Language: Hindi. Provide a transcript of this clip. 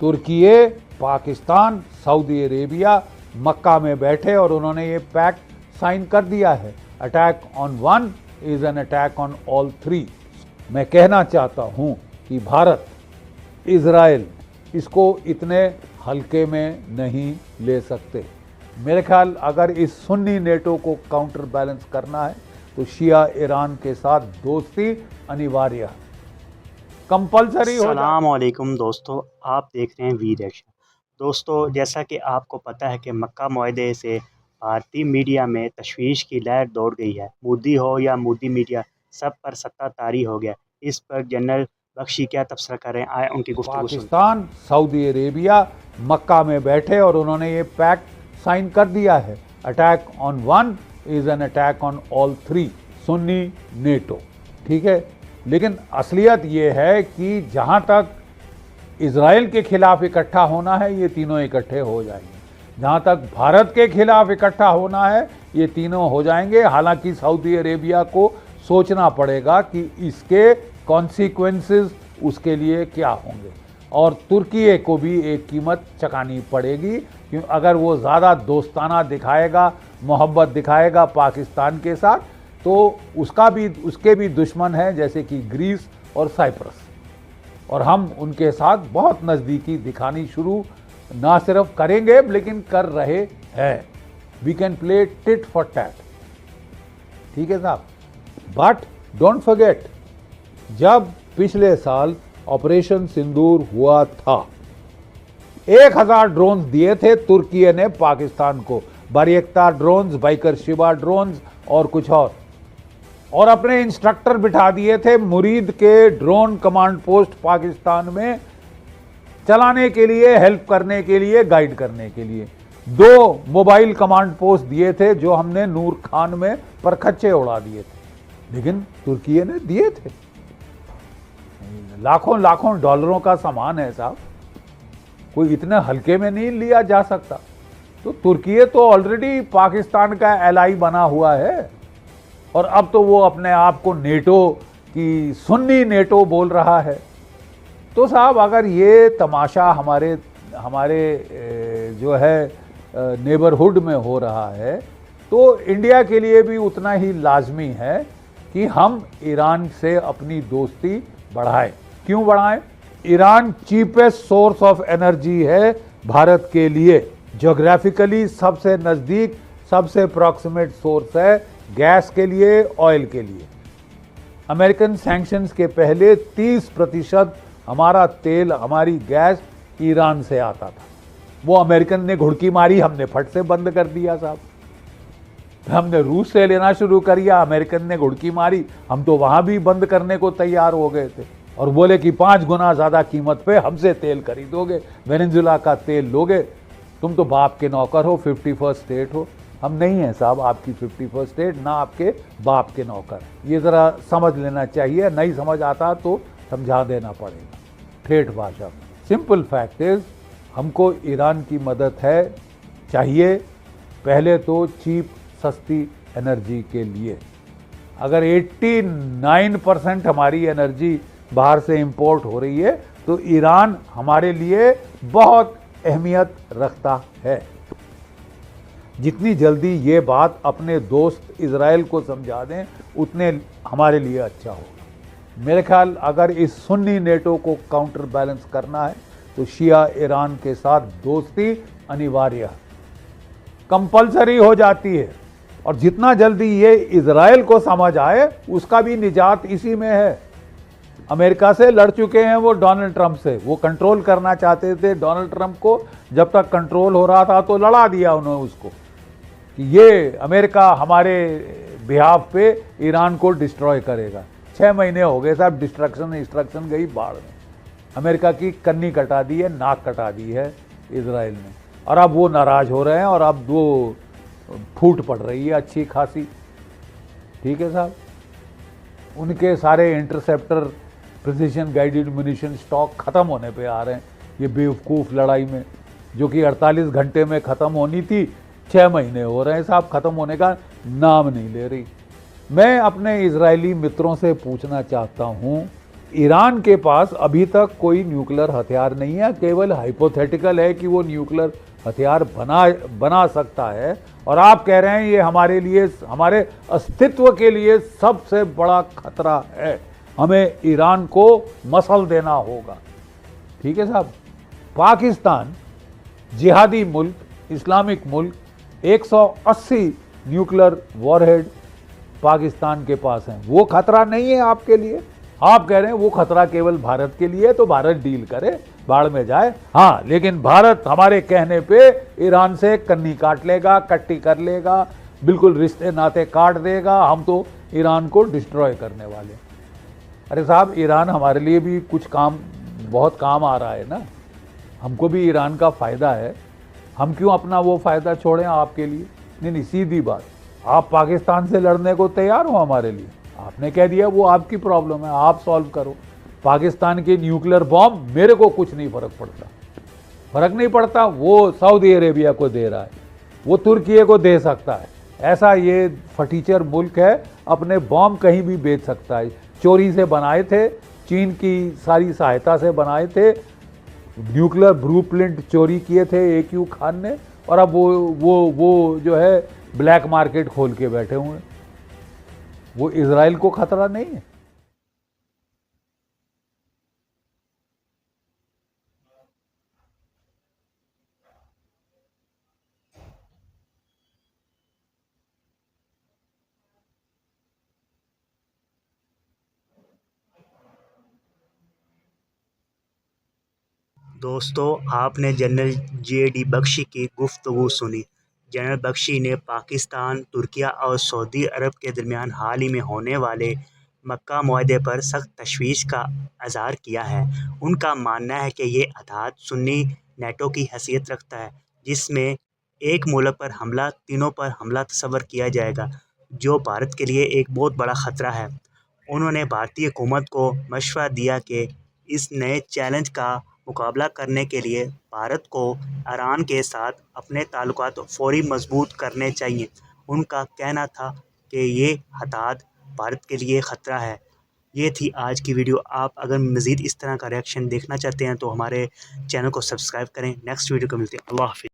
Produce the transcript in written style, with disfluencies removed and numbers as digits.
तुर्की, पाकिस्तान, सऊदी अरेबिया मक्का में बैठे और उन्होंने ये पैक्ट साइन कर दिया है। Attack on one is an attack on all three. मैं कहना चाहता हूं कि भारत, इजराइल इसको इतने हल्के में नहीं ले सकते। मेरे ख्याल अगर इस सुन्नी नेटो को काउंटर बैलेंस करना है तो शिया ईरान के साथ दोस्ती अनिवार्य है, कंपलसरी हो। अस्सलाम वालेकुम दोस्तों, आप देख रहे हैं वीर एक्शन। दोस्तों, जैसा कि आपको पता है कि मक्का मुआहदे से भारतीय मीडिया में तशवीश की लहर दौड़ गई है। मोदी हो या मोदी मीडिया, सब पर सत्ताधारी हो गया। इस पर जनरल बख्शी क्या तबसरा करें, आए उनकी गुफ्तगू सुनते हैं। पाकिस्तान, सऊदी अरेबिया मक्का में बैठे और उन्होंने ये पैक्ट साइन कर दिया है। Attack on one is an attack on all three, Sunni NATO. ठीक है, लेकिन असलियत ये है कि जहां तक इजराइल के खिलाफ इकट्ठा होना है ये तीनों इकट्ठे हो जाएंगे, जहां तक भारत के खिलाफ इकट्ठा होना है ये तीनों हो जाएंगे। हालांकि सऊदी अरेबिया को सोचना पड़ेगा कि इसके कॉन्सिक्वेंसेस उसके लिए क्या होंगे, और तुर्की को भी एक कीमत चुकानी पड़ेगी, क्योंकि अगर वो ज़्यादा दोस्ताना दिखाएगा, मोहब्बत दिखाएगा पाकिस्तान के साथ, तो उसके भी दुश्मन हैं, जैसे कि ग्रीस और साइप्रस, और हम उनके साथ बहुत नज़दीकी दिखानी शुरू ना सिर्फ करेंगे लेकिन कर रहे हैं। We can play tit for tat, ठीक है साहब। बट डोंट फॉरगेट, जब पिछले साल ऑपरेशन सिंदूर हुआ था, 1000 ड्रोन्स दिए थे तुर्की ने पाकिस्तान को, बारियक्तार ड्रोन्स, बाइकर शिबा ड्रोन्स और कुछ और अपने इंस्ट्रक्टर बिठा दिए थे मुरीद के ड्रोन कमांड पोस्ट पाकिस्तान में चलाने के लिए, हेल्प करने के लिए, गाइड करने के लिए। 2 मोबाइल कमांड पोस्ट दिए थे जो हमने नूर खान में परखच्चे उड़ा दिए थे, लेकिन तुर्की ने दिए थे। लाखों लाखों डॉलरों का सामान है साहब, कोई इतने हल्के में नहीं लिया जा सकता। तो तुर्की तो ऑलरेडी पाकिस्तान का एलाई बना हुआ है, और अब तो वो अपने आप को नेटो की सुन्नी नेटो बोल रहा है। तो साहब अगर ये तमाशा हमारे जो है नेबरहुड में हो रहा है, तो इंडिया के लिए भी उतना ही लाजमी है कि हम ईरान से अपनी दोस्ती बढ़ाएं। क्यों बढ़ाएं? Iran cheapest source of energy है भारत के लिए, ज्योग्राफिकली सबसे नज़दीक, सबसे प्रॉक्सिमेट सोर्स है गैस के लिए, ऑयल के लिए। अमेरिकन सैंक्शंस के पहले 30% हमारा तेल, हमारी गैस ईरान से आता था। वो अमेरिकन ने घुड़की मारी, हमने फट से बंद कर दिया साहब। हमने रूस से लेना शुरू कर दिया, अमेरिकन ने घुड़की मारी, हम तो वहां भी बंद करने को तैयार हो गए थे, और बोले कि 5 गुना ज्यादा कीमत पे हमसे तेल खरीदोगे, वेनेजुला का तेल लोगे, तुम तो बाप के नौकर हो, 51st स्टेट हो। हम नहीं हैं साहब आपकी 51st स्टेट, ना आपके बाप के नौकर। ये ज़रा समझ लेना चाहिए, नहीं समझ आता तो समझा देना पड़ेगा ठेठ भाषा में। सिंपल फैक्ट इज, हमको ईरान की मदद है चाहिए, पहले तो चीप सस्ती एनर्जी के लिए। अगर 89% हमारी एनर्जी बाहर से इंपोर्ट हो रही है तो ईरान हमारे लिए बहुत अहमियत रखता है। जितनी जल्दी ये बात अपने दोस्त इजराइल को समझा दें उतने हमारे लिए अच्छा होगा। मेरे ख्याल अगर इस सुन्नी नेटो को काउंटर बैलेंस करना है तो शिया ईरान के साथ दोस्ती अनिवार्य है, कंपलसरी हो जाती है, और जितना जल्दी ये इजराइल को समझ आए उसका भी निजात इसी में है। अमेरिका से लड़ चुके हैं वो डोनाल्ड ट्रंप से, वो कंट्रोल करना चाहते थे डोनाल्ड ट्रंप को, जब तक कंट्रोल हो रहा था तो लड़ा दिया उन्होंने उसको कि ये अमेरिका हमारे बिहाफ पे ईरान को डिस्ट्रॉय करेगा। 6 महीने हो गए साहब, डिस्ट्रक्शन गई बाढ़ में। अमेरिका की कन्नी कटा दी है, नाक कटा दी है इजराइल ने, और अब वो नाराज हो रहे हैं और अब वो फूट पड़ रही है अच्छी खासी। ठीक है साहब, उनके सारे interceptor, precision guided munition stock खत्म होने पे आ रहे हैं। ये बेवकूफ़ लड़ाई में जो कि 48 घंटे में ख़त्म होनी थी, 6 महीने हो रहे हैं साहब, ख़त्म होने का नाम नहीं ले रही। मैं अपने इजरायली मित्रों से पूछना चाहता हूँ ईरान के पास अभी तक कोई न्यूक्लियर हथियार नहीं है, केवल हाइपोथेटिकल है कि वो न्यूक्लियर हथियार बना सकता है। और आप कह रहे हैं ये हमारे लिए, हमारे अस्तित्व के लिए सबसे बड़ा खतरा है, हमें ईरान को मसल देना होगा। ठीक है साहब, पाकिस्तान जिहादी मुल्क, इस्लामिक मुल्क, 180 न्यूक्लियर वॉरहेड पाकिस्तान के पास हैं। वो खतरा नहीं है आपके लिए। आप कह रहे हैं वो खतरा केवल भारत के लिए, तो भारत डील करे, बाढ़ में जाए। हाँ, लेकिन भारत हमारे कहने पे ईरान से कन्नी काट लेगा, कट्टी कर लेगा, बिल्कुल रिश्ते नाते काट देगा। हम तो ईरान को डिस्ट्रॉय करने वाले। अरे साहब, ईरान हमारे लिए भी कुछ काम, बहुत काम आ रहा है ना। हमको भी ईरान का फ़ायदा है, हम क्यों अपना वो फ़ायदा छोड़ें आपके लिए? नहीं, सीधी बात, आप पाकिस्तान से लड़ने को तैयार हो हमारे लिए? आपने कह दिया वो आपकी प्रॉब्लम है, आप सॉल्व करो। पाकिस्तान के न्यूक्लियर बॉम्ब मेरे को कुछ नहीं फर्क नहीं पड़ता। वो सऊदी अरेबिया को दे रहा है, वो तुर्की को दे सकता है। ऐसा ये फटीचर मुल्क है, अपने बॉम्ब कहीं भी बेच सकता है। चोरी से बनाए थे, चीन की सारी सहायता से बनाए थे, न्यूक्लियर ब्लूप्रिंट चोरी किए थे AQ खान ने, और अब वो जो है ब्लैक मार्केट खोल के बैठे हुए हैं। वो इजराइल को खतरा नहीं है। दोस्तों, आपने जनरल JD बख्शी की गुफ्तगू सुनी। जनरल बख्शी ने पाकिस्तान, तुर्की और सऊदी अरब के दरमियान हाल ही में होने वाले मक्का मुआहदे पर सख्त तशवीश का इज़हार किया है। उनका मानना है कि ये अताहद सुन्नी नेटो की हैसियत रखता है, जिसमें एक मुल्क पर हमला, तीनों पर हमला तस्वर किया जाएगा, जो भारत के लिए एक बहुत बड़ा ख़तरा है। उन्होंने भारतीय हुकूमत को मशवरा दिया कि इस नए चैलेंज का मुकाबला करने के लिए भारत को ईरान के साथ अपने ताल्लुकात फौरी मजबूत करने चाहिए। उनका कहना था कि ये हताहत भारत के लिए ख़तरा है। ये थी आज की वीडियो। आप अगर मज़ीद इस तरह का रिएक्शन देखना चाहते हैं तो हमारे चैनल को सब्सक्राइब करें। नेक्स्ट वीडियो को मिलते हैं। अल्लाह हाफ़िज़।